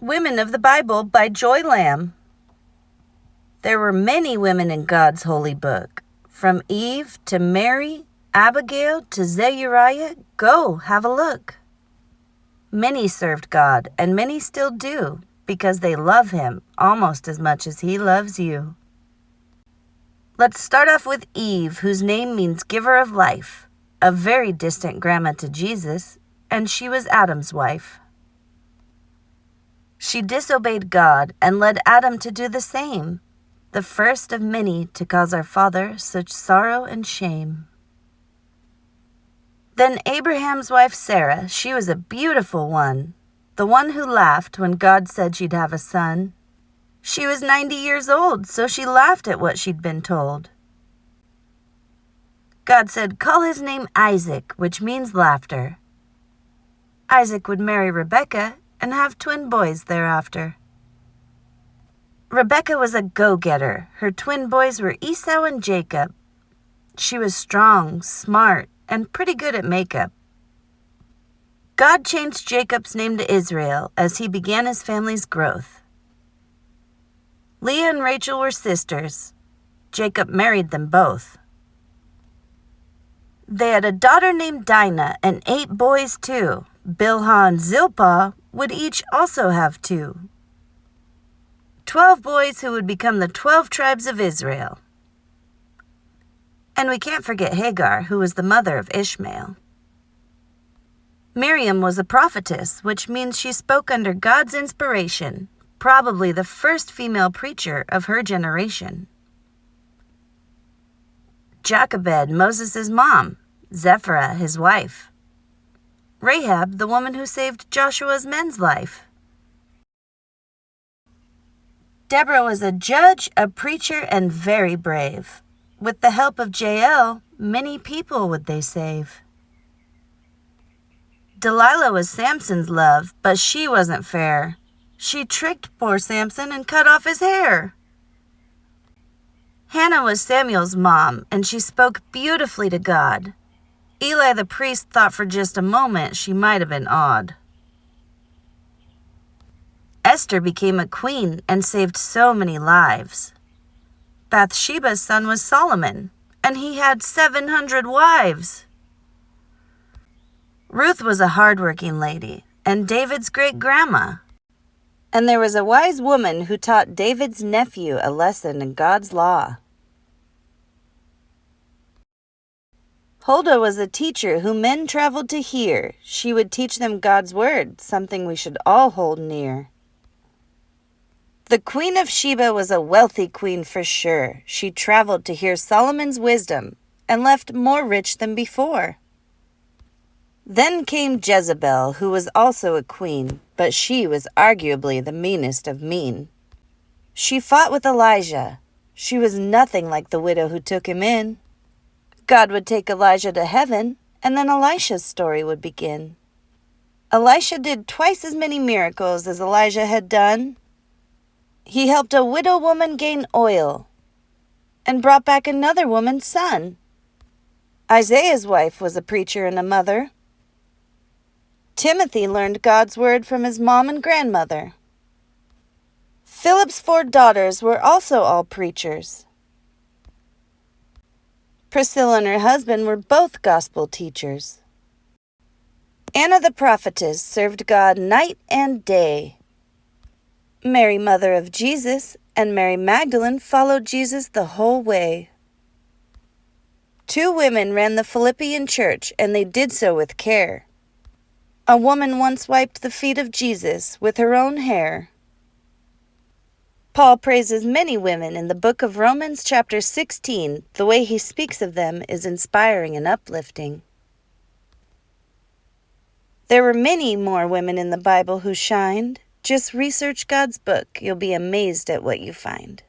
Women of the Bible by Joy Lamb. There were many women in God's holy book. From Eve to Mary, Abigail to Zeruiah, go have a look. Many served God, and many still do, because they love Him almost as much as He loves you. Let's start off with Eve, whose name means giver of life, a very distant grandma to Jesus, and she was Adam's wife. She disobeyed God and led Adam to do the same, the first of many to cause our father such sorrow and shame. Then Abraham's wife Sarah, she was a beautiful one, the one who laughed when God said she'd have a son. She was 90 years old, so she laughed at what she'd been told. God said, "Call his name Isaac," which means laughter. Isaac would marry Rebekah and have twin boys thereafter. Rebekah was a go-getter. Her twin boys were Esau and Jacob. She was strong, smart, and pretty good at makeup. God changed Jacob's name to Israel as he began his family's growth. Leah and Rachel were sisters. Jacob married them both. They had a daughter named Dinah and 8 boys too. Bilhah and Zilpah would each also have 2. 12 boys who would become the 12 tribes of Israel. And we can't forget Hagar, who was the mother of Ishmael. Miriam was a prophetess, which means she spoke under God's inspiration, probably the first female preacher of her generation. Jochebed, Moses' mom, Zephyrah, his wife. Rahab, the woman who saved Joshua's men's life. Deborah was a judge, a preacher, and very brave. With the help of Jael, many people would they save. Delilah was Samson's love, but she wasn't fair. She tricked poor Samson and cut off his hair. Hannah was Samuel's mom, and she spoke beautifully to God. Eli the priest thought for just a moment she might have been odd. Esther became a queen and saved so many lives. Bathsheba's son was Solomon, and he had 700 wives. Ruth was a hard-working lady, and David's great-grandma. And there was a wise woman who taught David's nephew a lesson in God's law. Huldah was a teacher who men traveled to hear. She would teach them God's word, something we should all hold near. The Queen of Sheba was a wealthy queen for sure. She traveled to hear Solomon's wisdom and left more rich than before. Then came Jezebel, who was also a queen, but she was arguably the meanest of mean. She fought with Elijah. She was nothing like the widow who took him in. God would take Elijah to heaven, and then Elisha's story would begin. Elisha did twice as many miracles as Elijah had done. He helped a widow woman gain oil and brought back another woman's son. Isaiah's wife was a preacher and a mother. Timothy learned God's word from his mom and grandmother. Philip's 4 daughters were also all preachers. Priscilla and her husband were both gospel teachers. Anna the prophetess served God night and day. Mary, mother of Jesus, and Mary Magdalene followed Jesus the whole way. 2 women ran the Philippian church, and they did so with care. A woman once wiped the feet of Jesus with her own hair. Paul praises many women in the book of Romans chapter 16. The way he speaks of them is inspiring and uplifting. There were many more women in the Bible who shined. Just research God's book. You'll be amazed at what you find.